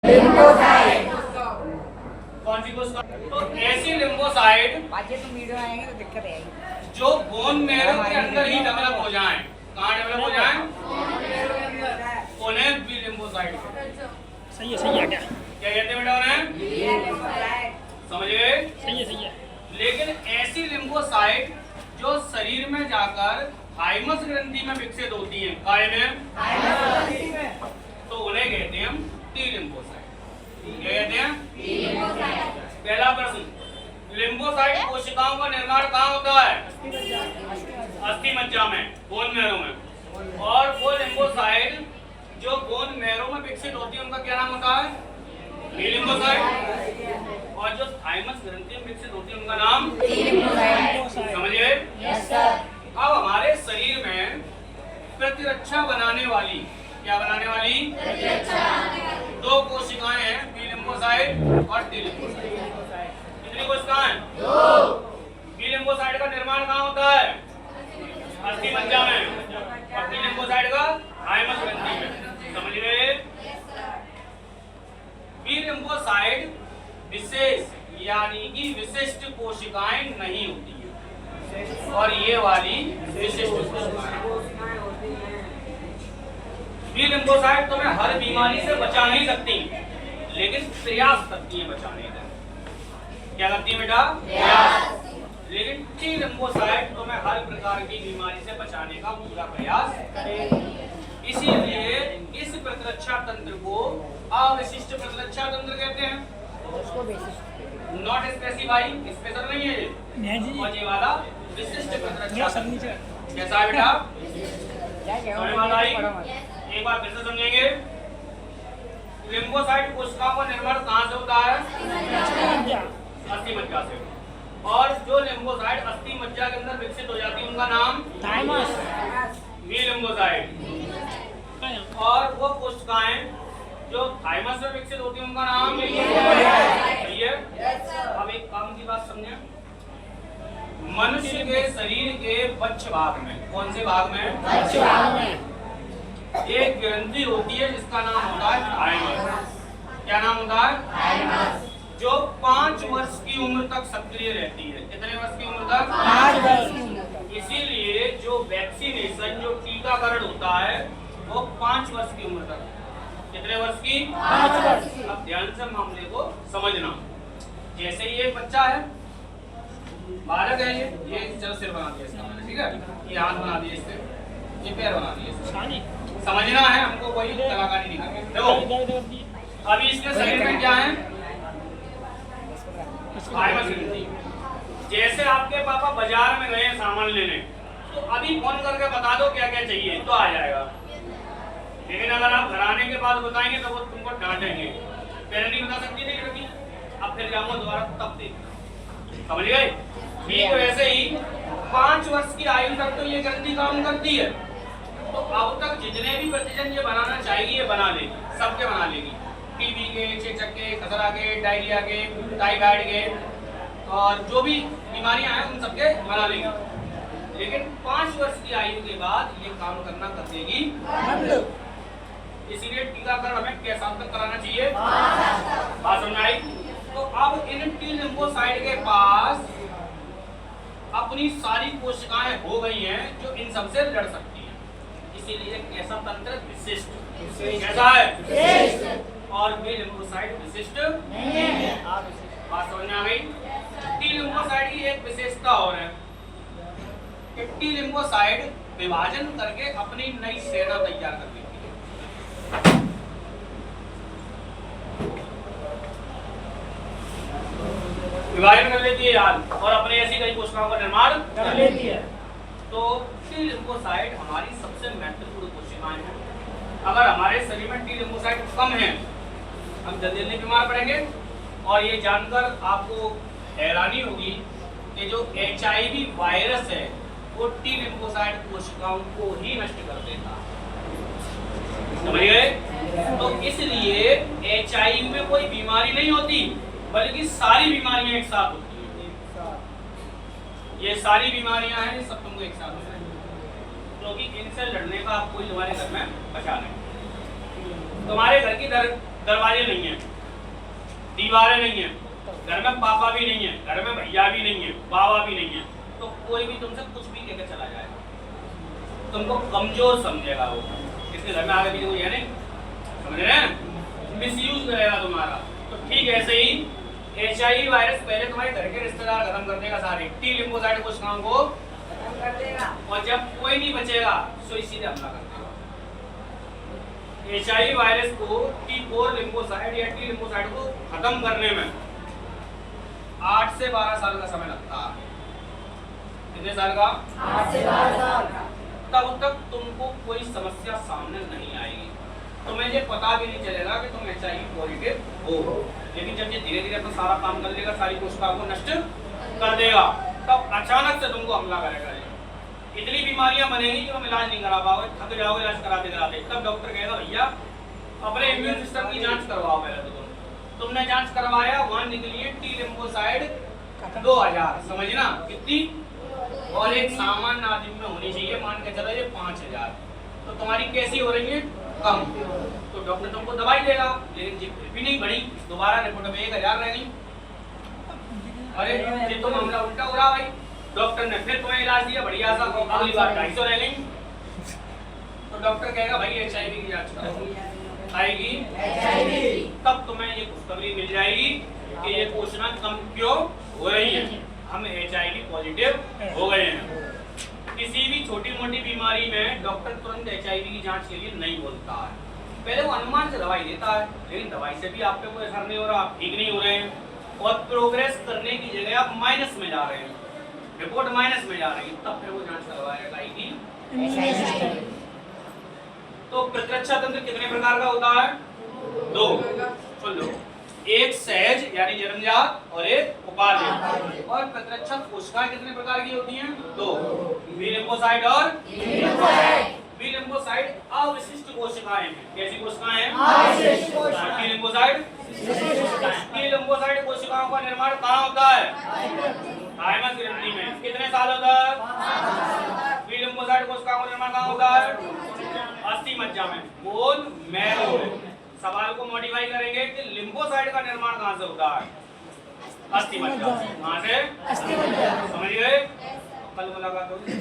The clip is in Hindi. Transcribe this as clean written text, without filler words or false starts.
लिम्फोसाइट। कौन सी कोशिका? तो ऐसी लिम्फोसाइट वीडियो आएंगे तो दिक्कत आएगी जो बोन मेरो के अंदर ही डेवलप हो जाएं। कहाँ डेवलप हो जाएं? उन्हें बी लिम्फोसाइट। सही है क्या कहते हैं बेटा उन्हें? समझ गए? सही है लेकिन ऐसी लिम्फोसाइट जो शरीर में जाकर थाइमस ग्रंथि में विकसित होती है, काय में, तो उन्हें कहते हैं हम टी लिम्फोसाइट। क्या कहते हैं? पहला प्रश्न, लिम्फोसाइट कोशिकाओं का निर्माण कहाँ होता है? अस्थि मज्जा में, बोन मैरो में। और वो लिम्फोसाइट जो बोन मैरो में विकसित होती है उनका क्या नाम होता है? B lymphocyte. और जो थाइमस ग्रंथि में विकसित होती है उनका नाम टी लिम्फोसाइट। समझिए? Yes sir. अब हमारे शरीर में प्रतिरक्षा बनाने वाली, क्या बनाने वाली? दो कोशिकाएं हैं, बी लिम्फोसाइट और टी लिम्फोसाइट। कितनी कोशिकाएं? दो। बी लिम्फोसाइट का निर्माण कहाँ होता है? अस्थि मज्जा में। और टी लिम्फोसाइट का थाइमस ग्रंथि में। समझ गए? बी लिम्फोसाइट विशेष यानी कि विशिष्ट कोशिकाएं नहीं होती है, और ये वाली विशिष्ट कोशिकाएं। बी लिम्फोसाइट तुम्हें हर बीमारी से बचा नहीं सकती, लेकिन प्रयास करती है बचाने का। क्या करती है बेटा? प्रयास। लेकिन टी लिम्फोसाइट तुम्हें हर प्रकार की बीमारी से बचाने का पूरा प्रयास करेगी। इसीलिए इस प्रतिरक्षा तंत्र को अविशिष्ट प्रतिरक्षा तंत्र कहते हैं। नॉट स्पेसिफाई, स्पेशल नहीं है ये। और ये वाला विशिष्ट प्रतिरक्षा तंत्र। कैसा है बेटा? समझ में आई? एक बार फिर से समझेंगे। लिम्फोसाइट कोशिकाओं का निर्माण कहाँ से होता है? अस्थि मज्जा से। और जो लिम्फोसाइट अस्थि मज्जा के अंदर विकसित हो जाती है उनका नाम थाइमस। B lymphocyte. और वो कोशिकाएं जो थाइमस में विकसित होती है उनका नाम सही है। अब एक काम की बात समझे। मनुष्य के शरीर के वक्ष भाग में, कौन से भाग में? वक्ष भाग में एक ग्रंथि होती है जिसका नाम होता है थाइमस। क्या नाम होता है? थाइमस। जो 5 वर्ष की उम्र तक सक्रिय रहती है। कितने वर्ष की उम्र तक? 5 वर्ष। इसीलिए जो वैक्सीनेशन, जो टीकाकरण होता है वो 5 वर्ष की उम्र तक। कितने वर्ष की? 5 वर्ष। अब ध्यान से मामले को समझना। जैसे ही एक बच्चा है, बालक है, ये चल सिर बना दिया इसका मैंने, ठीक है? ये हाथ बना दिए इससे, ये पैर बना दिए। समझना है हमको, कोई कलाकारी नहीं करनी। देखो अभी इसके शरीर में क्या है? थाइमस ग्रंथि। जैसे आपके पापा बाजार में गए सामान लेने, तो अभी फोन करके बता दो क्या क्या चाहिए तो आ जाएगा। लेकिन अगर आप घर आने के बाद बताएंगे तो वो तुमको डांटेंगे। पहले नहीं बता सकती थी लड़की, अब फिर जाऊंगा दोबारा तब देख। समझ गए? ठीक वैसे ही 5 वर्ष की आयु तक तो ये ग्रंथि काम करती है। तो अब तक जितने भी प्रतिजन ये बनाना चाहिए ये बना लेगी, सबके बना लेगी। टीबी के, चेचक के, खसरा के, डायरिया के, टाइफाइड के, और जो भी बीमारियां हैं उन सबके बना लेगी। लेकिन 5 वर्ष की आयु के बाद ये काम करना कर देगी। इसीलिए टीकाकरण हमें किस साल तक कराना चाहिए? बात समझ आई? तो अब इन टी लिम्फोसाइट के पास अपनी सारी कोशिकाएं हो गई हैं जो इन सबसे लड़ सकती हैं। इसीलिए कैसा तंत्र? विशिष्ट। कैसा है? विशिष्ट। और बी लिम्फोसाइट विशिष्ट नहीं है। बात समझ में आ गई? टी लिम्फोसाइट की एक विशेषता और है कि टी लिम्फोसाइट विभाजन करके अपनी नई सेना तैयार कर लेती है। विभाजन कर लेती है यार, और अपने ऐसी कई कोशिकाओं का निर्माण कर लेती है। तो टी लिम्फोसाइट हमारी सबसे महत्वपूर्ण कोशिकाएं हैं। अगर हमारे शरीर में टी लिम्फोसाइट कम है, हम जल्दी जल्दी बीमार पड़ेंगे। और ये जानकर आपको हैरानी होगी कि जो HIV वायरस है वो टी लिम्फोसाइट कोशिकाओं को ही नष्ट कर देता है। समझ गए? तो इसलिए HIV में कोई बीमारी नहीं होती, बल्कि सारी बीमारियां एक साथ होती हैं। ये सारी बीमारियां हैं, सब तुमको एक साथ होती हैं, क्योंकि इनसे लड़ने का आप कोई तुम्हारे घर में बचा नहीं। तुम्हारे घर की दरवाजे नहीं है, दीवारें नहीं है, घर में पापा भी नहीं है, घर में भैया भी नहीं है, बाबा भी नहीं है, तो कोई भी तुमसे कुछ भी कहकर चला जाएगा, तुमको कमजोर समझेगा वो। इसके घर में आगे भी कोई है नहीं, समझ रहे हैं, मिसयूज करेगा तुम्हारा। तो ठीक ऐसे ही HIV वायरस पहले तुम्हारे घर के रिश्तेदार खत्म कर देगा सारे, टी लिम्फोसाइट कोशिकाओं को खत्म कर देगा, और जब कोई नहीं बचेगा तो सीधे हमला कर देगा। HIV वायरस को T4 लिम्फोसाइट या टी लिम्फोसाइट को खत्म करने में 8 से 12 साल का समय लगता है। कितने साल का? 8 से 12 साल का। तब तक तुमको कोई समस्या सामने नहीं आएगी, तुम्हें ये पता भी नहीं चलेगा कि तुम HIV पॉजिटिव हो। लेकिन जब ये धीरे धीरे अपना सारा काम कर लेगा, सारी कोशिकाओं को नष्ट कर देगा, तब अचानक से तुमको हमला करेगा। इतनी बीमारियां बनेंगी कि तुम इलाज नहीं करा पाओगे, थक जाओगे इलाज कराते कराते। तब डॉक्टर कहेगा भैया अपने इम्यून सिस्टम की जांच करवाओ। पहले तो तुमने जांच करवाया, वहां निकली है टी लिम्फोसाइट 2000, समझना कितनी, और एक सामान्य आदमी में होनी चाहिए मान के चलो ये 5000, तो तुम्हारी कैसी हो रही है? कम। तो डॉक्टर तुमको दवाई देगा, लेकिन जी फिर भी नहीं बढ़ी, दोबारा रिपोर्ट में 1000 रह गई। अरे ये तो मामला उल्टा हो रहा भाई, डॉक्टर ने फिर तुम्हें इलाज दिया, बढ़िया सा, अगली बार 250 रह गई। तो डॉक्टर कहेगा भाई HIV की जांच कराओ, आएगी HIV, तब तुम्हें ये खुशखबरी मिल जाएगी कि ये कोशिकाएं कम क्यों हो रही हैं, हम HIV पॉजिटिव हो गए हैं। किसी भी छोटी मोटी बीमारी में डॉक्टर तुरंत HIV की जांच के लिए नहीं बोलता है, पहले वो अनुमान से दवाई देता है, लेकिन दवाई से भी आप पे कोई असर नहीं हो रहा, आप ठीक नहीं हो रहे हैं, और प्रोग्रेस करने की जगह आप माइनस में जा रहे हैं, रिपोर्ट माइनस में जा रही है, तब फिर वो जांच करवाएगा कि तो प्रतिरक्षा तंत्र कितने प्रकार का होता है? 2। सुन लो, एक सहज यानी जन्मजात और एक उपादेय। और प्रतिरक्षा कोशिकाएं कितने प्रकार की होती हैं? 2, बी लिम्फोसाइट और बी लिम्फोसाइट अविशिष्ट कोशिकाएं हैं। कैसी कोशिकाएं हैं? अविशिष्ट कोशिकाएं। टी लिम्फोसाइट टी लिम्फोसाइट कोशिकाओं का निर्माण कहाँ होता है? थाइमस ग्रंथि में। कितने साल होता है? बी लिम्फोसाइट कोशिकाओं का निर्माण कहाँ होता है? अस्थि मज्जा में, बोन मैरो में। सवाल को मॉडिफाई करेंगे कि लिम्फोसाइट का निर्माण कहाँ से होता है? अस्थि मज्जा। कहाँ से? अस्थि मज्जा। समझ गए? कल मुलाकात होगी।